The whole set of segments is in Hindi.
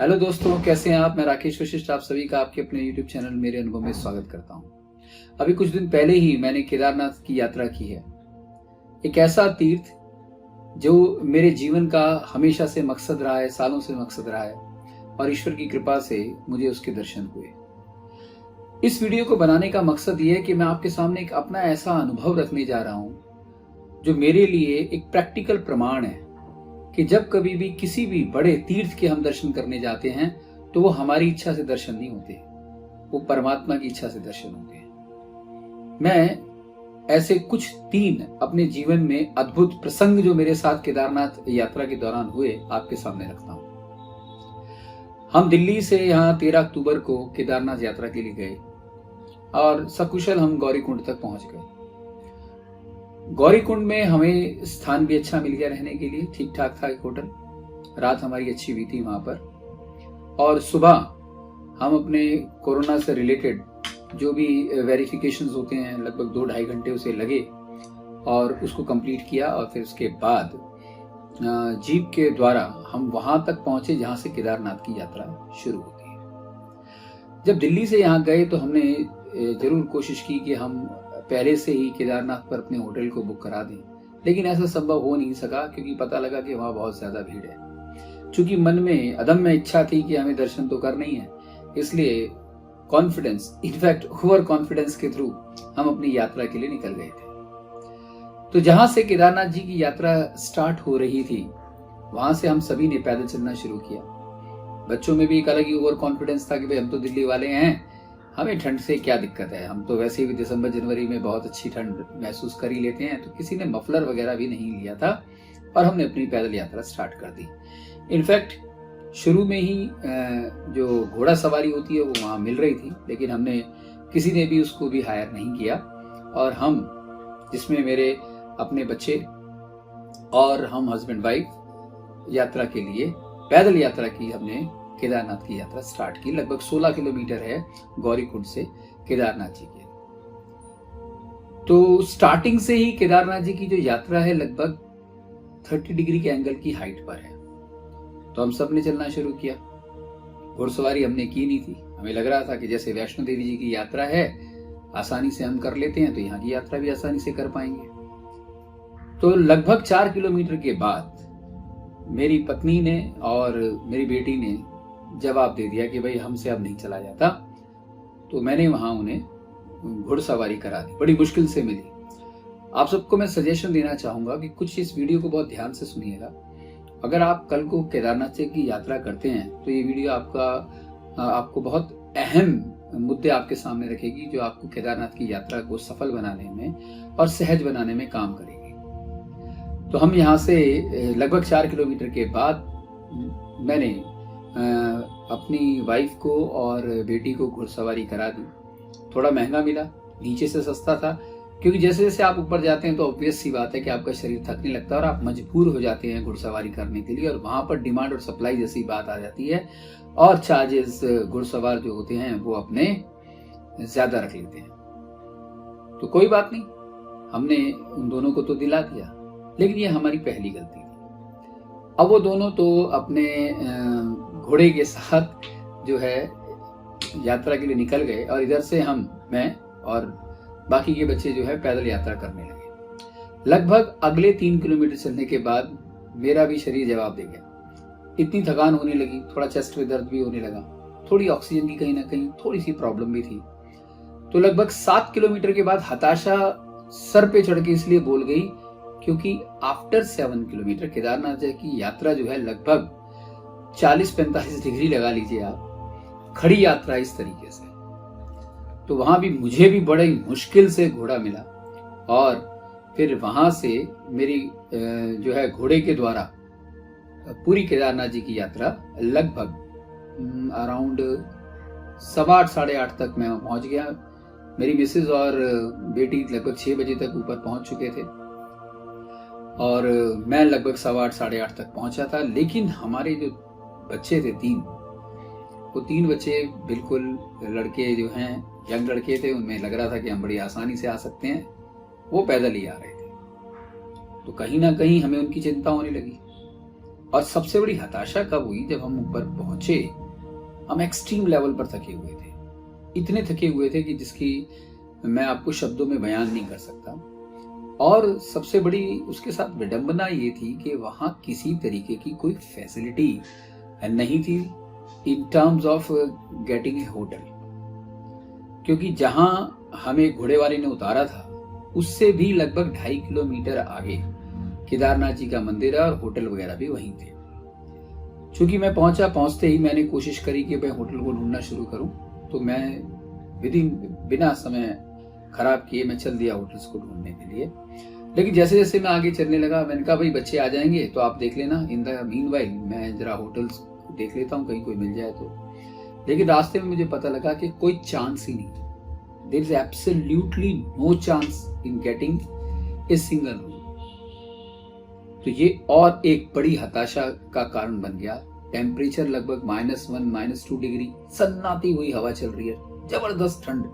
हेलो दोस्तों, कैसे हैं आप। मैं राकेश वशिष्ठ आप सभी का आपके अपने YouTube चैनल मेरे अनुभव में स्वागत करता हूं। अभी कुछ दिन पहले ही मैंने केदारनाथ की यात्रा की है। एक ऐसा तीर्थ जो मेरे जीवन का हमेशा से मकसद रहा है, सालों से मकसद रहा है, और ईश्वर की कृपा से मुझे उसके दर्शन हुए। इस वीडियो को बनाने का मकसद ये है कि मैं आपके सामने एक अपना ऐसा अनुभव रखने जा रहा हूं जो मेरे लिए एक प्रैक्टिकल प्रमाण है कि जब कभी भी किसी भी बड़े तीर्थ के हम दर्शन करने जाते हैं तो वो हमारी इच्छा से दर्शन नहीं होते, वो परमात्मा की इच्छा से दर्शन होते हैं। मैं ऐसे कुछ 3 अपने जीवन में अद्भुत प्रसंग जो मेरे साथ केदारनाथ यात्रा के दौरान हुए आपके सामने रखता हूं। हम दिल्ली से यहाँ 13 अक्टूबर को केदारनाथ यात्रा के लिए गए और सकुशल हम गौरीकुंड तक पहुंच गए। गौरीकुंड में हमें स्थान भी अच्छा मिल गया रहने के लिए, ठीक ठाक था एक होटल। रात हमारी अच्छी हुई थी वहां पर, और सुबह हम अपने कोरोना से रिलेटेड जो भी वेरिफिकेशंस होते हैं लगभग 2-2.5 घंटे उसे लगे और उसको कंप्लीट किया। और फिर उसके बाद जीप के द्वारा हम वहां तक पहुंचे जहां से केदारनाथ की यात्रा शुरू होती है। जब दिल्ली से यहाँ गए तो हमने जरूर कोशिश की कि हम पहले से ही केदारनाथ पर अपने होटल को बुक करा दें, लेकिन ऐसा संभव हो नहीं सका क्योंकि पता लगा कि वहां बहुत ज्यादा भीड़ है। चूंकि मन में अदम्य इच्छा थी कि हमें दर्शन तो करना ही है, इसलिए कॉन्फिडेंस, इनफैक्ट ओवर कॉन्फिडेंस के थ्रू हम अपनी यात्रा के लिए निकल गए थे। तो जहां से केदारनाथ जी की यात्रा स्टार्ट हो रही थी वहां से हम सभी ने पैदल चलना शुरू किया। बच्चों में भी एक अलग ही ओवर कॉन्फिडेंस था कि भाई हम तो दिल्ली वाले हैं, हमें ठंड से क्या दिक्कत है, हम तो वैसे भी दिसंबर जनवरी में बहुत अच्छी ठंड महसूस कर ही लेते हैं। तो किसी ने मफलर वगैरह भी नहीं लिया था और हमने अपनी पैदल यात्रा स्टार्ट कर दी। इनफैक्ट शुरू में ही जो घोड़ा सवारी होती है वो वहां मिल रही थी, लेकिन हमने किसी ने भी उसको भी हायर नहीं किया। और हम, जिसमें मेरे अपने बच्चे और हम हस्बैंड वाइफ यात्रा के लिए पैदल यात्रा की, हमने केदारनाथ की यात्रा स्टार्ट की। लगभग 16 किलोमीटर है गौरीकुंड से केदारनाथ जी के। तो स्टार्टिंग से ही केदारनाथ जी की जो यात्रा है लगभग 30 डिग्री के एंगल की हाइट पर है। तो हम सब ने चलना शुरू किया। घुड़सवारी हमने की नहीं थी, हमें लग रहा था कि जैसे वैष्णो देवी जी की यात्रा है आसानी से हम कर लेते हैं तो यहाँ की यात्रा भी आसानी से कर पाएंगे। तो लगभग 4 किलोमीटर के बाद मेरी पत्नी ने और मेरी बेटी ने जवाब दे दिया कि भाई हमसे अब नहीं चला जाता। तो मैंने वहां उन्हें घुड़सवारी करा दी, बड़ी मुश्किल से मिली। आप सबको मैं सजेशन देना चाहूंगा कि कुछ इस वीडियो को बहुत ध्यान से सुनिएगा। अगर आप कल को केदारनाथ की यात्रा करते हैं तो ये वीडियो आपको बहुत अहम मुद्दे आपके सामने रखेगी जो आपको केदारनाथ की यात्रा को सफल बनाने में और सहज बनाने में काम करेगी। तो हम यहाँ से लगभग 4 किलोमीटर के बाद मैंने अपनी वाइफ को और बेटी को घुड़सवारी करा दी। थोड़ा महंगा मिला, नीचे से सस्ता था, क्योंकि जैसे जैसे आप ऊपर जाते हैं तो ऑब्वियस सी बात है कि आपका शरीर थकने लगता है और आप मजबूर हो जाते हैं घुड़सवारी करने के लिए, और वहां पर डिमांड और सप्लाई जैसी बात आ जाती है और चार्जेस घुड़सवार जो होते हैं वो अपने ज्यादा रख लेते हैं। तो कोई बात नहीं, हमने उन दोनों को तो दिला दिया, लेकिन ये हमारी पहली गलती थी। अब वो दोनों तो अपने घोड़े के साथ जो है यात्रा के लिए निकल गए और इधर से मैं और बाकी के बच्चे जो है पैदल यात्रा करने लगे। लगभग अगले 3 किलोमीटर चलने के बाद मेरा भी शरीर जवाब दे गया। इतनी थकान होने लगी, थोड़ा चेस्ट में दर्द भी होने लगा, थोड़ी ऑक्सीजन की कहीं ना कहीं थोड़ी सी प्रॉब्लम भी थी। तो लगभग 7 किलोमीटर के बाद हताशा सर पे चढ़ के इसलिए बोल गई क्योंकि आफ्टर 7 किलोमीटर केदारनाथ जी की यात्रा जो है लगभग 40-45 डिग्री लगा लीजिए आप, खड़ी यात्रा इस तरीके से। तो वहां भी मुझे भी बड़े मुश्किल से घोड़ा मिला और फिर वहां से मेरी जो है घोड़े के द्वारा पूरी केदारनाथ जी की यात्रा लगभग अराउंड 8:15 साढ़े 8 तक मैं पहुंच गया। मेरी मिसेज और बेटी लगभग 6 बजे तक ऊपर पहुंच चुके थे और मैं लगभग 8:15 साढ़े 8 तक पहुंचा था। लेकिन हमारे जो बच्चे थे 3, वो 3 बच्चे बिल्कुल लड़के जो हैं, यंग लड़के थे, उनमें लग रहा था कि हम बड़ी आसानी से आ सकते हैं, वो पैदल ही आ रहे थे। तो कहीं ना कहीं हमें उनकी चिंता होने लगी। और सबसे बड़ी हताशा कब हुई, जब हम ऊपर पहुंचे। हम एक्सट्रीम लेवल पर थके हुए थे, इतने थके हुए थे कि जिसकी मैं आपको शब्दों में बयान नहीं कर सकता। और सबसे बड़ी उसके साथ विडंबना ये थी कि वहां किसी तरीके की कोई फैसिलिटी नहीं थी in terms of getting a hotel, क्योंकि जहां हमें घोड़े वाले ने उतारा था उससे भी लगभग 2.5 किलोमीटर आगे केदारनाथ जी का मंदिर है और होटल वगैरह भी वहीं थे। चूंकि मैं पहुंचते ही मैंने कोशिश करी कि मैं होटल को ढूंढना शुरू करूं, तो मैं बिना समय खराब किए मैं चल दिया होटल्स को ढूंढने के लिए। लेकिन जैसे जैसे मैं आगे चलने लगा, मैंने कहा भाई बच्चे आ जाएंगे तो आप देख लेना, इन द मीनवाइल मैं जरा होटल्स देख लेता हूँ कहीं कोई मिल जाए तो। लेकिन रास्ते में मुझे पता लगा कि कोई चांस ही नहीं, there is absolutely no chance in getting a single room. तो ये और एक बड़ी हताशा का कारण बन गया। टेम्परेचर लगभग -1 -2 डिग्री, सन्नाती हुई हवा चल रही है, जबरदस्त ठंड,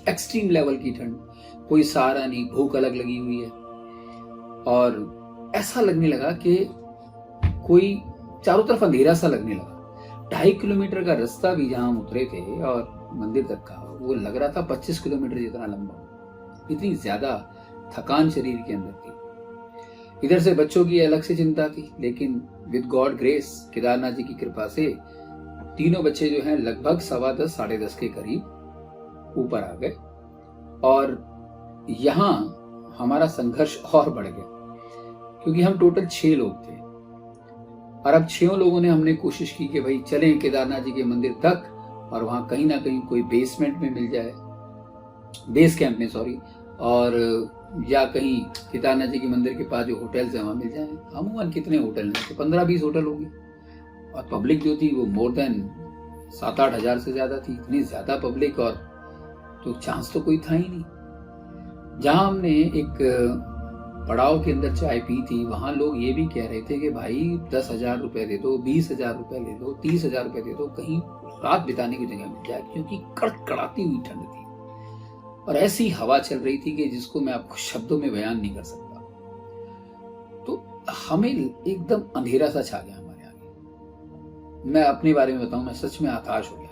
एक्सट्रीम लेवल की ठंड, कोई सहारा नहीं, भूख अलग लगी हुई है। और ऐसा लगने लगा कि कोई चारों तरफ अंधेरा सा लगने लगा। 2.5 किलोमीटर का रास्ता भी जहां हम उतरे थे और मंदिर तक का, वो लग रहा था 25 किलोमीटर जितना लंबा। इतनी ज्यादा थकान शरीर के अंदर थी। इधर से बच्चों की अलग से चिंता थी, लेकिन with God grace, Kedarnath ji की कृपा से तीनों बच्चे जो हैं लगभग 10:15 10:30 के करीब ऊपर आ गए। और यहां हमारा संघर्ष और बढ़ गया, क्योंकि हम टोटल 6 लोग थे और अब 6 लोगों ने हमने कोशिश की कि भाई चलें केदारनाथ जी के मंदिर तक और वहां कहीं ना कहीं कोई बेसमेंट में मिल जाए, बेस कैंप में सॉरी, और या कहीं केदारनाथ जी के मंदिर के पास जो होटल्स हैं वहां मिल जाए। अमूमन कितने होटल हैं, तो 15-20 होटल होंगे और पब्लिक जो थी वो मोर देन 7-8 हजार से ज्यादा थी। इतनी ज्यादा पब्लिक और तो चांस तो कोई था ही नहीं। जहां हमने एक पड़ाव के अंदर चाय पी थी, वहां लोग ये भी कह रहे थे कि भाई 10,000 रुपए दे दो, 20,000 रुपए ले लो, 30,000 रुपए दे दो, कहीं रात बिताने की जगह मिल जाए, क्योंकि कड़कड़ाती हुई ठंड थी और ऐसी हवा चल रही थी कि जिसको मैं आपको शब्दों में बयान नहीं कर सकता। तो हमें एकदम अंधेरा सा छा गया हमारे आगे। मैं अपने बारे में बताऊं, मैं सच में हताश हो गया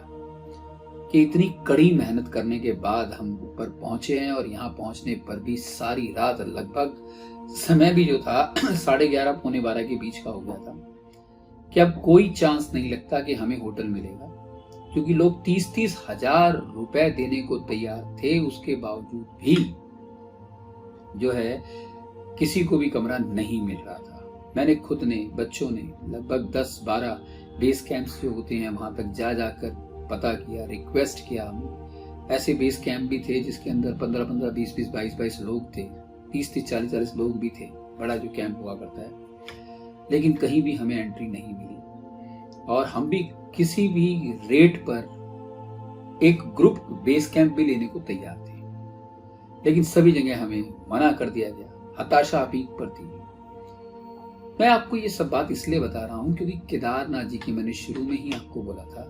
कि इतनी कड़ी मेहनत करने के बाद हम ऊपर पहुंचे हैं और यहाँ पहुंचने पर भी सारी रात, लगभग समय भी जो था 11:30 पौने 12 के बीच का हो गया था, कि अब कोई चांस नहीं लगता कि हमें होटल मिलेगा, क्योंकि लोग 30-30 हजार रुपए देने को तैयार थे। उसके बावजूद भी जो है किसी को भी कमरा नहीं मिल रहा था। मैंने खुद ने, बच्चों ने लगभग 10-12 बेस कैंप्स जो होते हैं वहां तक जा जाकर पता किया, रिक्वेस्ट किया। ऐसे बेस कैंप भी थे जिसके अंदर 15-15, 20-20, 22-22 लोग थे, 30-30, 40-40 लोग भी थे, बड़ा जो कैंप हुआ करता है। लेकिन कहीं भी हमें एंट्री नहीं मिली और हम भी किसी भी रेट पर एक ग्रुप बेस कैंप भी लेने को तैयार थे, लेकिन सभी जगह हमें मना कर दिया गया। हताशा पीक पर थी। मैं आपको ये सब बात इसलिए बता रहा हूं क्योंकि केदारनाथ जी की मैंने शुरू में ही आपको बोला था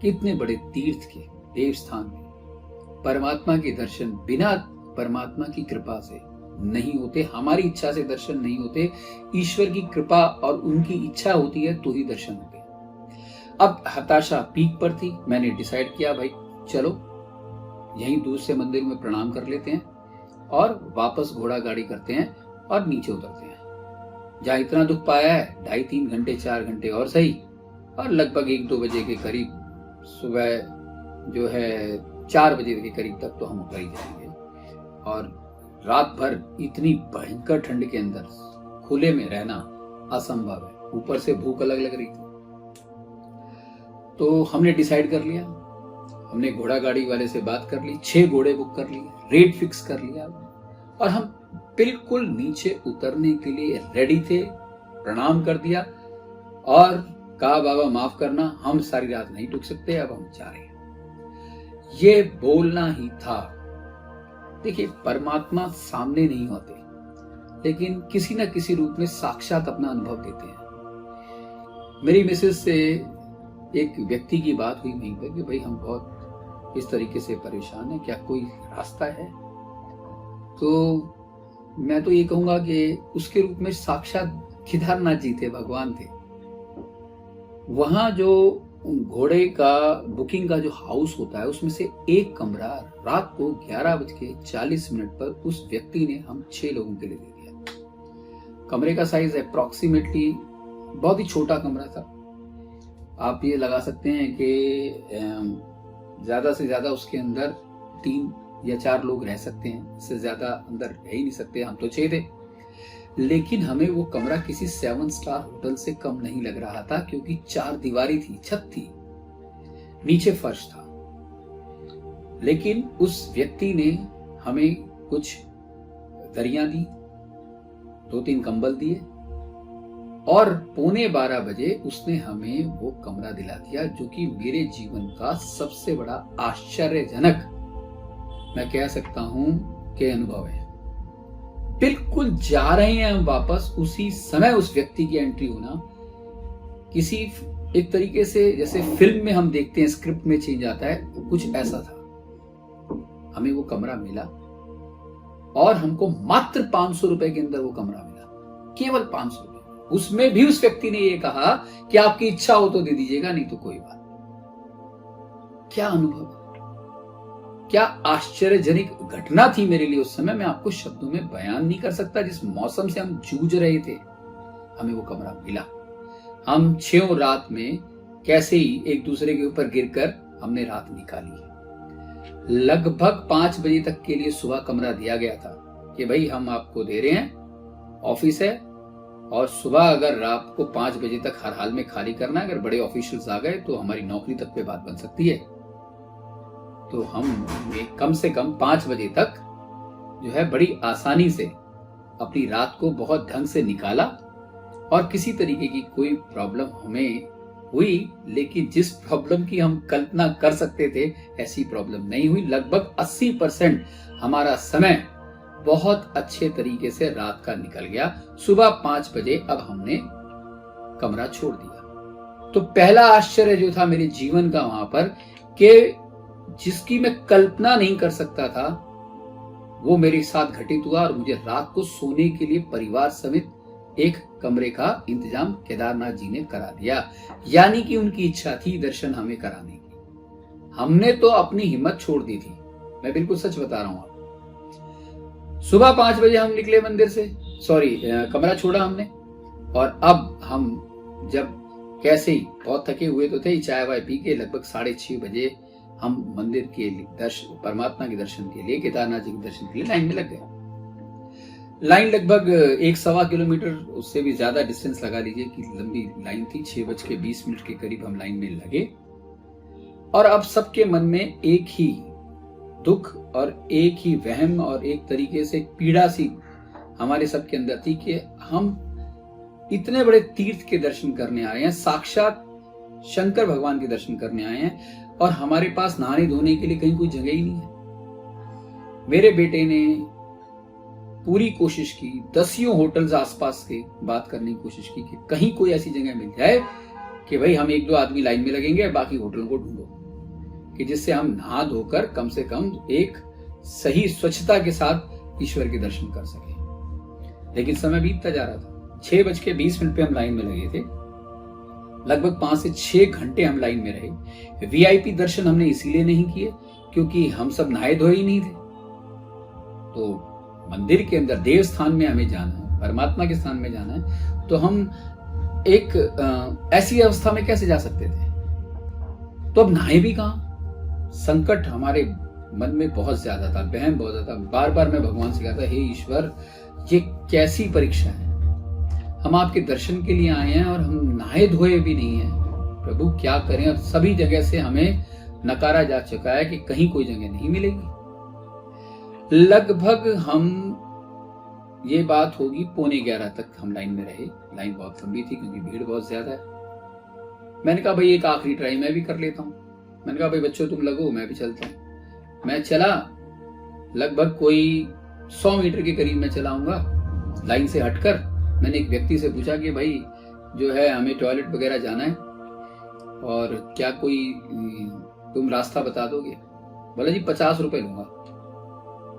कि इतने बड़े तीर्थ के देव स्थान में परमात्मा के दर्शन बिना परमात्मा की कृपा से नहीं होते। हमारी इच्छा से दर्शन नहीं होते, ईश्वर की कृपा और उनकी इच्छा होती है तो ही दर्शन होते हैं। अब हताशा पीक पर थी। मैंने डिसाइड किया भाई चलो यहीं दूर से मंदिर में प्रणाम कर लेते हैं और वापस घोड़ा गाड़ी करते हैं और नीचे उतरते हैं। जहां इतना दुख पाया है 2.5-3 घंटे 4 घंटे और सही, और लगभग 1-2 बजे के करीब सुबह जो है 4 बजे के करीब तक तो हम उतर ही जाएंगे। और रात भर इतनी भयंकर ठंड के अंदर खुले में रहना असंभव है, ऊपर से भूख अलग लग रही थी। तो हमने डिसाइड कर लिया, हमने घोड़ा गाड़ी वाले से बात कर ली, 6 घोड़े बुक कर लिए, रेट फिक्स कर लिया और हम बिल्कुल नीचे उतरने के लिए रेडी थे। प्रणाम कर दिया और कहा बाबा माफ करना, हम सारी रात नहीं रुक सकते, अब हम जा रहे हैं। ये बोलना ही था। देखिए परमात्मा सामने नहीं होते, लेकिन किसी न किसी रूप में साक्षात अपना अनुभव देते हैं। मेरी मिसेज से एक व्यक्ति की बात हुई वहीं पर कि भाई हम बहुत इस तरीके से परेशान हैं, क्या कोई रास्ता है? तो मैं तो ये कहूंगा कि उसके रूप में साक्षात केदारनाथ जी थे, भगवान थे। वहां जो घोड़े का बुकिंग का जो हाउस होता है उसमें से एक कमरा रात को 11:40 पर उस व्यक्ति ने हम 6 लोगों के लिए दे दिया। कमरे का साइज अप्रोक्सीमेटली बहुत ही छोटा कमरा था। आप ये लगा सकते हैं कि ज्यादा से ज्यादा उसके अंदर 3 या 4 लोग रह सकते हैं, इससे ज्यादा अंदर रह ही नहीं सकते। हम तो 6 थे, लेकिन हमें वो कमरा किसी 7 स्टार होटल से कम नहीं लग रहा था, क्योंकि 4 दीवारी थी, छत थी, नीचे फर्श था। लेकिन उस व्यक्ति ने हमें कुछ दरियां दी, 2-3 कंबल दिए, और 11:15 बजे उसने हमें वो कमरा दिला दिया, जो कि मेरे जीवन का सबसे बड़ा आश्चर्यजनक, मैं कह सकता हूं, कि अनुभव है। बिल्कुल जा रहे हैं हम वापस, उसी समय उस व्यक्ति की एंट्री होना किसी एक तरीके से जैसे फिल्म में हम देखते हैं स्क्रिप्ट में चेंज आता है, तो कुछ ऐसा था। हमें वो कमरा मिला और हमको मात्र 500 रुपए के अंदर वो कमरा मिला, केवल 500 रुपए। उसमें भी उस व्यक्ति ने ये कहा कि आपकी इच्छा हो तो दे दीजिएगा, नहीं तो कोई बात। क्या अनुभव, क्या आश्चर्यजनक घटना थी मेरे लिए उस समय, मैं आपको शब्दों में बयान नहीं कर सकता। जिस मौसम से हम जूझ रहे थे, हमें वो कमरा मिला। हम 6 रात में कैसे ही एक दूसरे के ऊपर गिरकर हमने रात निकाली। लगभग 5 बजे तक के लिए सुबह कमरा दिया गया था कि भाई हम आपको दे रहे हैं, ऑफिस है, और सुबह अगर रात को 5 बजे तक हर हाल में खाली करना है। अगर बड़े ऑफिशियल्स आ गए तो हमारी नौकरी तक पे बात बन सकती है। तो हमने कम से कम 5 बजे तक जो है बड़ी आसानी से अपनी रात को बहुत ढंग से निकाला, और किसी तरीके की कोई प्रॉब्लम हमें हुई, लेकिन जिस प्रॉब्लम की हम कल्पना कर सकते थे ऐसी प्रॉब्लम नहीं हुई। लगभग 80% हमारा समय बहुत अच्छे तरीके से रात का निकल गया। सुबह 5 बजे अब हमने कमरा छोड़ दिया। तो पहला आश्चर्य जो था मेरे जीवन का वहां पर, कि जिसकी मैं कल्पना नहीं कर सकता था, वो मेरे साथ घटित हुआ, और मुझे रात को सोने के लिए परिवार समेत एक कमरे का इंतजाम केदारनाथ जी ने करा दिया। यानी कि उनकी इच्छा थी दर्शन हमें कराने की। हमने तो अपनी हिम्मत छोड़ दी थी, मैं बिल्कुल सच बता रहा हूं आपको। सुबह 5 बजे हम निकले मंदिर से, कमरा छोड़ा हमने, और अब हम जब कैसे ही बहुत थके हुए तो थे, चाय वाय पी के लगभग 6:30 बजे हम मंदिर के दर्शन, परमात्मा के दर्शन के लिए, केदारनाथ जी के दर्शन के लिए लाइन में लग गए। लाइन लगभग 1-1.25 किलोमीटर, उससे भी ज्यादा डिस्टेंस लगा लीजिए कि लंबी लाइन थी। 6:20 के करीब हम लाइन में लगे, और अब सबके मन में एक ही दुख और एक ही वहम और एक तरीके से पीड़ा सी हमारे सबके अंदर थी कि हम इतने बड़े तीर्थ के दर्शन करने आए हैं, साक्षात शंकर भगवान के दर्शन करने आए हैं, और हमारे पास नहाने धोने के लिए कहीं कोई जगह ही नहीं है। मेरे बेटे ने पूरी कोशिश की, 10 होटल्स आसपास के बात करने की कोशिश की कि कहीं कोई ऐसी जगह मिल जाए कि भाई हम 1-2 आदमी लाइन में लगेंगे, बाकी होटल को ढूंढो, कि जिससे हम नहा धोकर कम से कम एक सही स्वच्छता के साथ ईश्वर के दर्शन कर सके। लेकिन समय बीतता जा रहा था। 6:20 पे हम लाइन में लगे थे। लगभग 5 से 6 घंटे हम लाइन में रहे। वीआईपी दर्शन हमने इसीलिए नहीं किए क्योंकि हम सब नहाए धोए ही नहीं थे। तो मंदिर के अंदर देव स्थान में हमें जाना है, परमात्मा के स्थान में जाना है, तो हम एक ऐसी अवस्था में कैसे जा सकते थे? तो अब नहाए भी कहां? संकट हमारे मन में बहुत ज्यादा था, बहम बहुत ज्यादा। बार बार मैं भगवान से कहता, हे ईश्वर, ये कैसी परीक्षा है? हम आपके दर्शन के लिए आए हैं और हम नहाए धोए भी नहीं हैं। प्रभु क्या करें? और सभी जगह से हमें नकारा जा चुका है कि कहीं कोई जगह नहीं मिलेगी। लगभग हम, ये बात होगी 11:15 तक हम लाइन में रहे। लाइन बहुत लंबी थी क्योंकि भीड़ बहुत ज्यादा है। मैंने कहा भाई एक आखिरी ट्राई मैं भी कर लेता हूँ। मैंने कहा भाई बच्चों तुम लगो, मैं भी चलता हूँ। मैं चला, लगभग कोई 100 मीटर के करीब मैं चलाऊंगा लाइन से हटकर। मैंने एक व्यक्ति से पूछा कि भाई जो है हमें टॉयलेट वगैरह जाना है और क्या कोई तुम रास्ता बता दोगे? बोला जी 50 रुपए लूंगा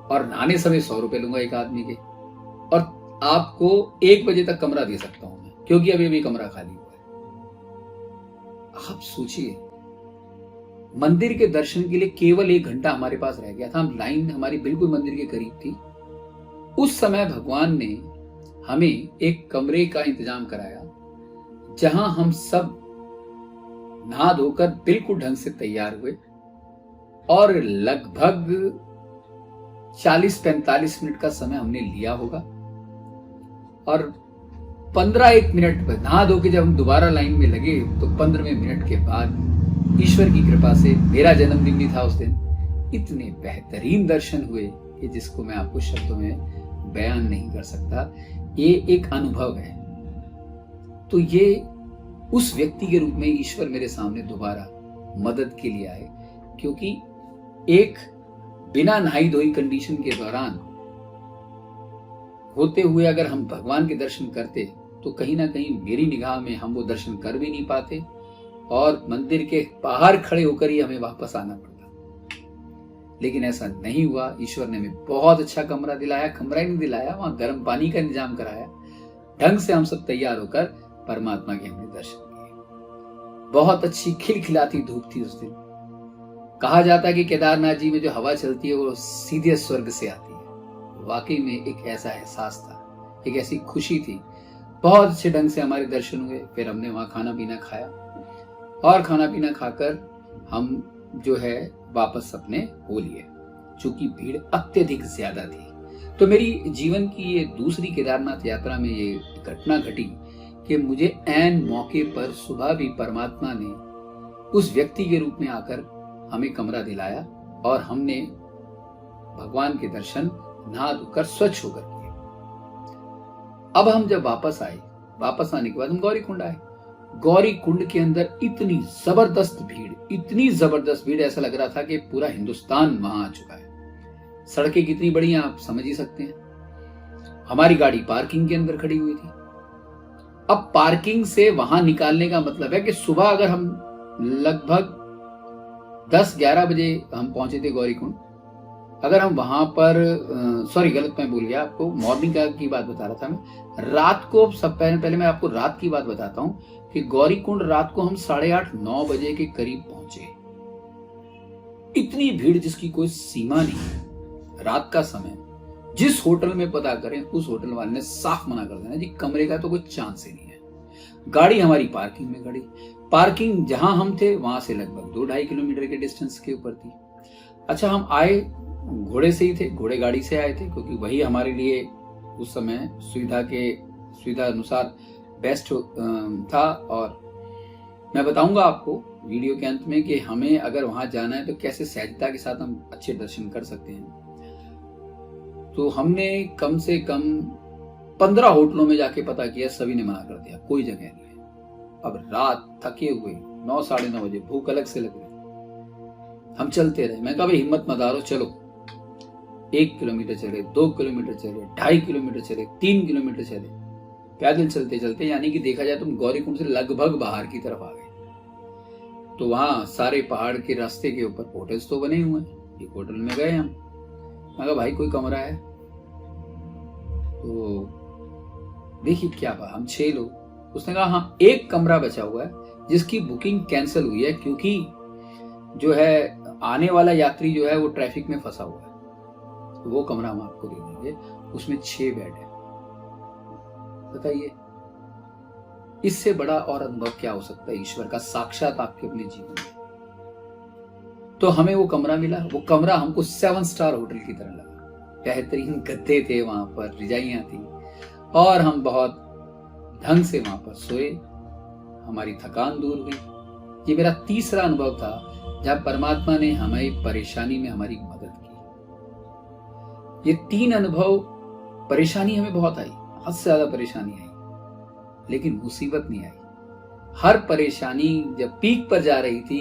और नहाने समय 100 रुपए लूंगा एक आदमी के, और आपको 1 बजे तक कमरा दे सकता हूं मैं, क्योंकि अभी कमरा खाली हुआ है। आप सोचिए, मंदिर के दर्शन के लिए केवल 1 घंटा हमारे पास रह गया था। हम लाइन हमारी बिल्कुल मंदिर के करीब थी। उस समय भगवान ने हमें एक कमरे का इंतजाम कराया, जहां हम सब नहा धोकर बिल्कुल ढंग से तैयार हुए और लगभग 40-45 मिनट का समय हमने लिया होगा। और 15-1 मिनट पर नहा धो के जब हम दोबारा लाइन में लगे तो 15वें मिनट के बाद ईश्वर की कृपा से, मेरा जन्मदिन भी था उस दिन, इतने बेहतरीन दर्शन हुए कि जिसको मैं आपको शब्दों में बयान नहीं कर सकता। ये एक अनुभव है। तो ये उस व्यक्ति के रूप में ईश्वर मेरे सामने दोबारा मदद के लिए आए, क्योंकि एक बिना नहाई धोई कंडीशन के दौरान होते हुए अगर हम भगवान के दर्शन करते तो कहीं ना कहीं मेरी निगाह में हम वो दर्शन कर भी नहीं पाते और मंदिर के बाहर खड़े होकर ही हमें वापस आना पड़ता। लेकिन ऐसा नहीं हुआ। ईश्वर ने हमें बहुत अच्छा कमरा दिलाया, कमरा ही नहीं दिलाया, वहां गर्म पानी का इंतजाम कराया। ढंग से हम सब तैयार होकर परमात्मा के हमने दर्शन किए। बहुत अच्छी खिलखिलाती धूप थी उस दिन। कहा जाता है कि केदारनाथ जी में जो हवा चलती है वो सीधे स्वर्ग से आती है। वाकई में एक ऐसा एहसास था, एक ऐसी खुशी थी। बहुत अच्छे ढंग से हमारे दर्शन हुए। फिर हमने वहां खाना पीना खाया और खाना पीना खाकर हम जो है वापस अपने हो लिए, चूंकि भीड़ अत्यधिक ज्यादा थी। तो मेरी जीवन की ये दूसरी केदारनाथ यात्रा में ये घटना घटी कि मुझे ऐन मौके पर सुबह भी परमात्मा ने उस व्यक्ति के रूप में आकर हमें कमरा दिलाया और हमने भगवान के दर्शन नहा धोकर स्वच्छ होकर किए। अब हम जब वापस आए, वापस आने के बाद हम गौरी कुंड आए। गौरी कुंड के अंदर इतनी जबरदस्त भीड़, ऐसा लग रहा था कि पूरा हिंदुस्तान वहां आ चुका है। सड़कें कितनी बड़ी हैं आप समझ ही सकते हैं। हमारी गाड़ी पार्किंग के अंदर खड़ी हुई थी। अब पार्किंग से वहां निकालने का मतलब है कि सुबह अगर हम लगभग 10-11 बजे हम पहुंचे थे गौरी कुंड, अगर हम वहां पर सॉरी गलत मैं भूल गया, आपको मॉर्निंग की बात बता रहा था मैं। रात को सब पहले मैं आपको रात की बात बताता हूं कि गौरी कुंड रात को हम 8:30-9 बजे के करीब पहुंचे। इतनी भीड़ जिसकी कोई सीमा नहीं। रात का समय जिस होटल में पता करें उस होटल वाले ने साफ मना कर देना जी कमरे का तो कोई चांस ही नहीं है। गाड़ी हमारी पार्किंग में खड़ी। पार्किंग जहां हम थे वहां से लगभग 2-2.5 किलोमीटर के डिस्टेंस के ऊपर थी। अच्छा, हम आए घोड़े से ही थे, घोड़े गाड़ी से आए थे, क्योंकि वही हमारे लिए उस समय सुविधा अनुसार बेस्ट था। और मैं बताऊंगा आपको वीडियो के अंत में कि हमें अगर वहां जाना है तो कैसे सहजता के साथ हम अच्छे दर्शन कर सकते हैं। तो हमने कम से कम 15 होटलों में जाके पता किया, सभी ने मना कर दिया, कोई जगह नहीं है। अब रात थके हुए 9-9:30 बजे, भूख अलग से लग रही। हम चलते रहे। मैं कहा भाई हिम्मत मत हारो, चलो। 1 किलोमीटर चले, 2 किलोमीटर चले, 2.5 किलोमीटर चले, 3 किलोमीटर चले, पैदल चलते चलते, यानी कि देखा जाए तो गौरी कुंड से लगभग बाहर की तरफ आ गए। तो वहां सारे पहाड़ के रास्ते के ऊपर होटल्स तो बने हुए हैं। एक होटल में गए हम। मैं कहा भाई कोई कमरा है? तो देखिए क्या बात, हम 6 लोग। उसने कहा हाँ, एक कमरा बचा हुआ है जिसकी बुकिंग कैंसिल हुई है, क्योंकि जो है आने वाला यात्री जो है वो ट्रैफिक में फंसा हुआ है। तो वो कमरा हम आपको दे देंगे, उसमें 6 बेड है। बताइए इससे बड़ा और अनुभव क्या हो सकता है ईश्वर का साक्षात आपके अपने जीवन में। तो हमें वो कमरा मिला। वो कमरा हमको 7 स्टार होटल की तरह लगा। बेहतरीन गद्दे थे वहां पर, रजाइयां थी और हम बहुत ढंग से वहां पर सोए। हमारी थकान दूर हुई। ये मेरा तीसरा अनुभव था जहां परमात्मा ने हमारी परेशानी में हमारी मदद की। ये 3 अनुभव, परेशानी हमें बहुत आई, हद से ज्यादा परेशानी आई, लेकिन मुसीबत नहीं आई। हर परेशानी जब पीक पर जा रही थी,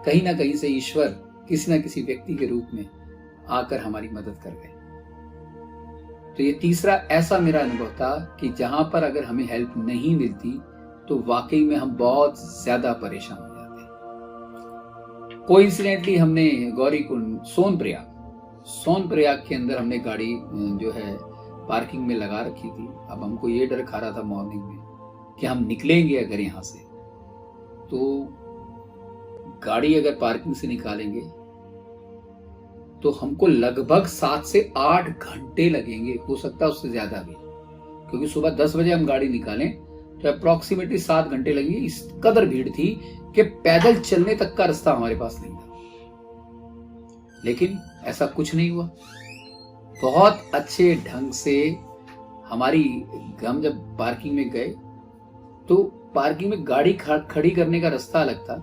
कहीं ना कहीं से ईश्वर किसी ना किसी व्यक्ति के रूप में आकर हमारी मदद कर गए। तो ये तीसरा ऐसा मेरा अनुभव था कि जहां पर अगर हमें हेल्प नहीं मिलती तो वाकई में हम बहुत ज्यादा परेशान हो जाते। कोइंसिडेंटली हमने गौरी कुंड सोनप्रयाग के अंदर हमने गाड़ी जो है पार्किंग में लगा रखी थी। अब हमको ये डर खा रहा था मॉर्निंग में कि हम निकलेंगे अगर यहाँ से तो गाड़ी अगर पार्किंग से निकालेंगे तो हमको लगभग 7 से 8 घंटे लगेंगे, हो सकता है उससे ज्यादा भी, क्योंकि सुबह 10 बजे हम गाड़ी निकालें तो अप्रोक्सीमेटली 7 घंटे लगेंगे। इस कदर भीड़ थी कि पैदल चलने तक का रास्ता हमारे पास नहीं था। लेकिन ऐसा कुछ नहीं हुआ, बहुत अच्छे ढंग से हम जब पार्किंग में गए तो पार्किंग में गाड़ी खड़ी करने का रास्ता अलग था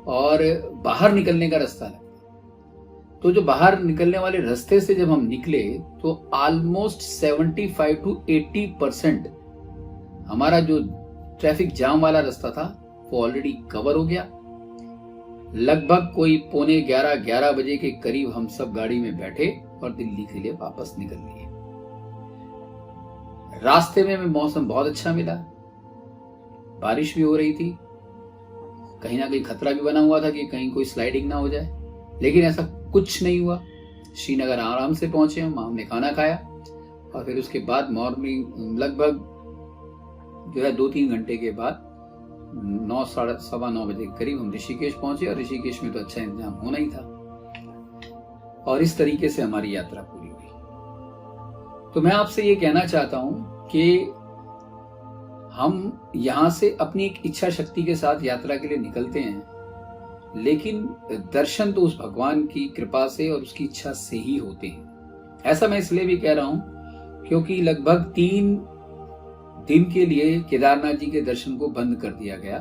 और बाहर निकलने का रास्ता अलग था। तो जो बाहर निकलने वाले रास्ते से जब हम निकले तो ऑलमोस्ट 75 टू 80% हमारा जो ट्रैफिक जाम वाला रास्ता था वो ऑलरेडी कवर हो गया। लगभग कोई 11:45 बजे के करीब हम सब गाड़ी में बैठे और दिल्ली के लिए वापस निकल लिए। रास्ते में मौसम बहुत अच्छा मिला, बारिश भी हो रही थी, कहीं ना कहीं खतरा भी बना हुआ था कि कहीं कोई स्लाइडिंग ना हो जाए, लेकिन ऐसा कुछ नहीं हुआ। श्रीनगर आराम से पहुंचे हमने खाना खाया और फिर उसके बाद मॉर्निंग लगभग जो है 2-3 घंटे के बाद 9-9:15 बजे के करीब हम ऋषिकेश पहुंचे और ऋषिकेश में तो अच्छा इंतजाम होना ही था और इस तरीके से हमारी यात्रा पूरी हुई। तो मैं आपसे ये कहना चाहता हूं कि हम यहां से अपनी एक इच्छा शक्ति के साथ यात्रा के लिए निकलते हैं, लेकिन दर्शन तो उस भगवान की कृपा से और उसकी इच्छा से ही होते हैं। ऐसा मैं इसलिए भी कह रहा हूं क्योंकि लगभग 3 दिन के लिए केदारनाथ जी के दर्शन को बंद कर दिया गया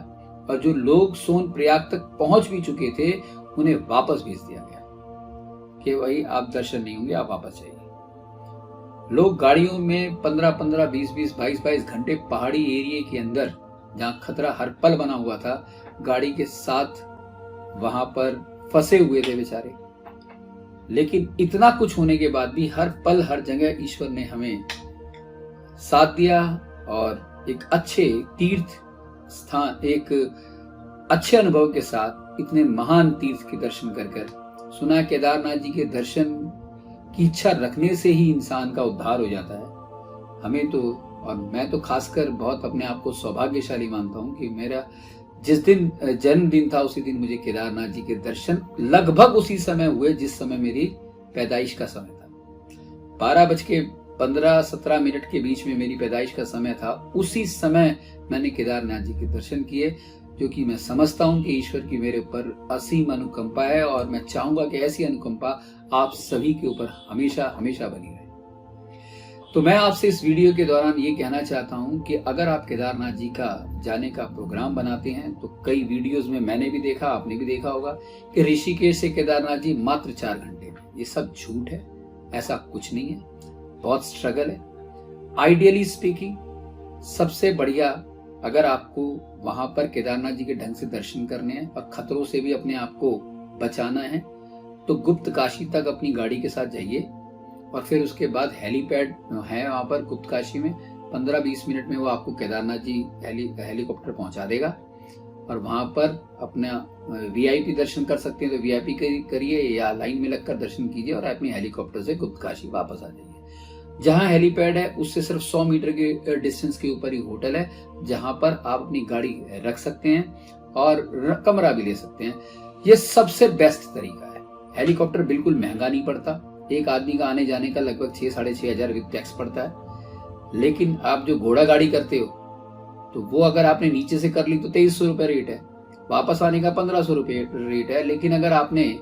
और जो लोग सोनप्रयाग तक पहुंच भी चुके थे उन्हें वापस भेज दिया गया कि भाई आप दर्शन नहीं होंगे, आप वापस जाइए। लोग गाड़ियों में 15-15, 20-20, 22-22 घंटे पहाड़ी एरिया के अंदर जहां खतरा हर पल बना हुआ था, गाड़ी के साथ वहां पर फंसे हुए थे बेचारे। लेकिन इतना कुछ होने के बाद भी हर पल हर जगह ईश्वर ने हमें साथ दिया और एक अच्छे तीर्थ स्थान, एक अच्छे अनुभव के साथ इतने महान तीर्थ के दर्शन कर सुना केदारनाथ जी के दर्शन की इच्छा रखने से ही इंसान का उद्धार हो जाता है। हमें तो, और मैं तो खासकर बहुत अपने आप को सौभाग्यशाली मानता हूं कि मेरा जिस दिन जन्मदिन था उसी दिन मुझे केदारनाथ जी के दर्शन लगभग उसी समय हुए जिस समय मेरी पैदाइश का समय था। 12:15-17 के बीच में मेरी पैदाइश का समय था। उसी समय मैंने केदारनाथ जी के दर्शन किए, जो कि मैं समझता हूं कि ईश्वर की मेरे ऊपर असीम अनुकंपा है और मैं चाहूंगा कि ऐसी अनुकंपा आप सभी के ऊपर हमेशा हमेशा बनी रहे। तो मैं आपसे इस वीडियो के दौरान ये कहना चाहता हूं कि अगर आप केदारनाथ जी का जाने का प्रोग्राम बनाते हैं तो कई वीडियोस में मैंने भी देखा, आपने भी देखा होगा कि ऋषिकेश से केदारनाथ जी मात्र 4 घंटे में। ये सब झूठ है, ऐसा कुछ नहीं है, बहुत स्ट्रगल है। आइडियली स्पीकिंग सबसे बढ़िया, अगर आपको वहां पर केदारनाथ जी के ढंग से दर्शन करने हैं और खतरों से भी अपने आप को बचाना है तो गुप्त काशी तक अपनी गाड़ी के साथ जाइए और फिर उसके बाद हेलीपैड है वहां पर गुप्त काशी में, 15-20 मिनट में वो आपको केदारनाथ जी हेलीकॉप्टर पहुंचा देगा और वहां पर अपना वीआईपी दर्शन कर सकते हैं तो वीआईपी करिए या लाइन में लगकर दर्शन कीजिए और अपनी हेलीकॉप्टर से गुप्त काशी वापस आ जाइए। जहां हेलीपैड है उससे सिर्फ 100 मीटर के डिस्टेंस के ऊपर ही होटल है जहां पर आप अपनी गाड़ी रख सकते हैं और कमरा भी ले सकते हैं। ये सबसे बेस्ट तरीका है। हेलीकॉप्टर बिल्कुल महंगा नहीं पड़ता, एक आदमी का आने जाने का लगभग 6-6.5 हजार विद टैक्स पड़ता है। लेकिन आप जो घोड़ा गाड़ी करते हो तो वो अगर आपने नीचे से कर ली तो 2300 रुपए रेट है, वापस आने का 1500 रुपए रेट है। लेकिन अगर आपने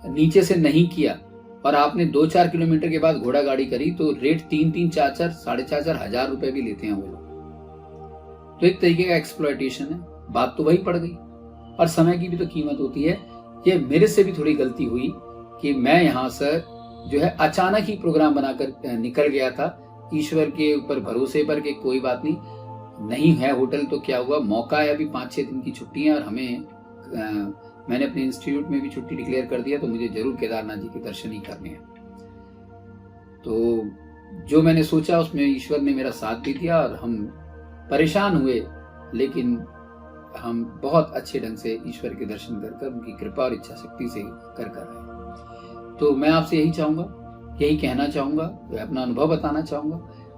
नीचे से नहीं किया और आपने 2-4 किलोमीटर के बाद घोड़ा गाड़ी करी तो रेट 3-3, 4-4, 4.5 हजार रुपए भी लेते हैं वो लोग। तो एक तरीके का एक्सप्लॉयटेशन है। बात तो वही पड़ गई और समय की भी तो कीमत होती है। ये मेरे से भी थोड़ी गलती हुई कि मैं यहाँ से जो है अचानक ही प्रोग्राम बनाकर निकल गया था ईश्वर के ऊपर भरोसे पर कि कोई बात नहीं है होटल तो क्या हुआ, मौका है, अभी 5-6 दिन की छुट्टी है और मैंने अपने इंस्टीट्यूट में भी छुट्टी डिक्लेयर कर दिया तो मुझे जरूर केदारनाथ जी के दर्शन ही करने हैं। तो जो मैंने सोचा उसमें ईश्वर ने मेरा साथ भी दिया और हम परेशान हुए लेकिन हम बहुत अच्छे ढंग से ईश्वर के दर्शन कर उनकी कृपा और इच्छा शक्ति से कर रहे हैं। तो मैं आपसे यही कहना चाहूंगा, अपना अनुभव बताना चाहूंगा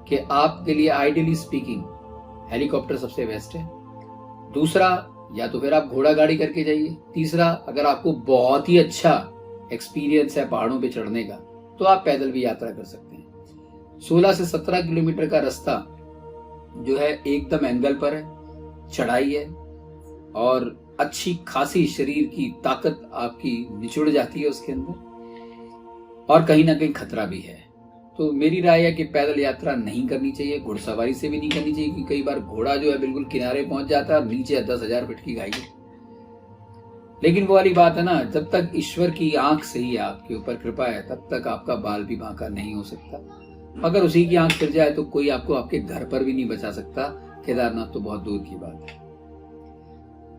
कि आपके लिए आइडियली स्पीकिंग हेलीकॉप्टर सबसे बेस्ट है। दूसरा, या तो फिर आप घोड़ा गाड़ी करके जाइए। तीसरा, अगर आपको बहुत ही अच्छा एक्सपीरियंस है पहाड़ों पे चढ़ने का, तो आप पैदल भी यात्रा कर सकते हैं। 16 से 17 किलोमीटर का रास्ता जो है एकदम एंगल पर है, चढ़ाई है और अच्छी खासी शरीर की ताकत आपकी निचुड़ जाती है उसके अंदर, और कहीं ना कहीं खतरा भी है। तो मेरी राय है कि पैदल यात्रा नहीं करनी चाहिए, घुड़सवारी से भी नहीं करनी चाहिए, क्योंकि कई बार घोड़ा जो है बिल्कुल किनारे पहुंच जाता है और नीचे 10,000 फीट की खाई है। लेकिन वो वाली बात है ना, जब तक ईश्वर की आंख सही है, आपके ऊपर कृपा है, तब तक आपका बाल भी बांका नहीं हो सकता। अगर उसी की आंख फिर जाए तो कोई आपको आपके घर पर भी नहीं बचा सकता। केदारनाथ तो बहुत दूर की बात है।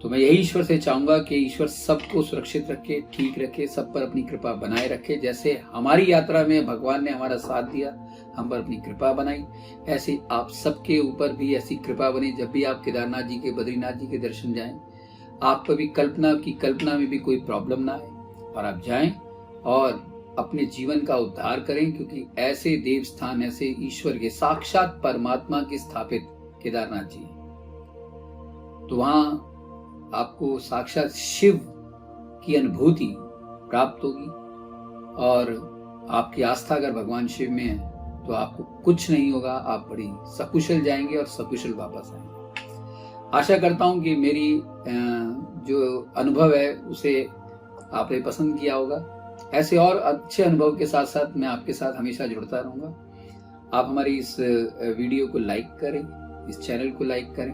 तो मैं यही ईश्वर से चाहूंगा कि ईश्वर सबको सुरक्षित रखे, ठीक रखे, सब पर अपनी कृपा बनाए रखे। जैसे हमारी यात्रा में भगवान ने हमारा साथ दिया, हम पर अपनी कृपा बनाई, ऐसे आप सबके ऊपर भी ऐसी कृपा बनी। जब भी आप केदारनाथ जी के, बद्रीनाथ जी के दर्शन जाएं, आप कभी कल्पना में भी कोई प्रॉब्लम ना आए और आप जाएं और अपने जीवन का उद्धार करें, क्योंकि ऐसे देव स्थान, ऐसे ईश्वर के साक्षात परमात्मा के स्थापित केदारनाथ जी, तो वहां आपको साक्षात शिव की अनुभूति प्राप्त होगी। और आपकी आस्था अगर भगवान शिव में है तो आपको कुछ नहीं होगा, आप बड़ी सकुशल जाएंगे और सकुशल वापस आएंगे। आशा करता हूं कि मेरी जो अनुभव है उसे आपने पसंद किया होगा। ऐसे और अच्छे अनुभव के साथ साथ मैं आपके साथ हमेशा जुड़ता रहूंगा। आप हमारी इस वीडियो को लाइक करें, इस चैनल को लाइक करें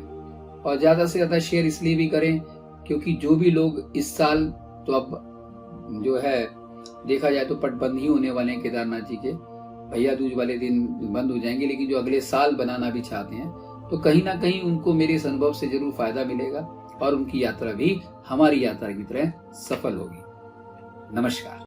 और ज्यादा से ज्यादा शेयर इसलिए भी करें क्योंकि जो भी लोग इस साल, तो अब जो है देखा जाए तो पट बंद ही होने वाले हैं केदारनाथ जी के, भैया दूज वाले दिन बंद हो जाएंगे, लेकिन जो अगले साल बनाना भी चाहते हैं तो कहीं ना कहीं उनको मेरे इस अनुभव से जरूर फायदा मिलेगा और उनकी यात्रा भी हमारी यात्रा की तरह सफल होगी। नमस्कार।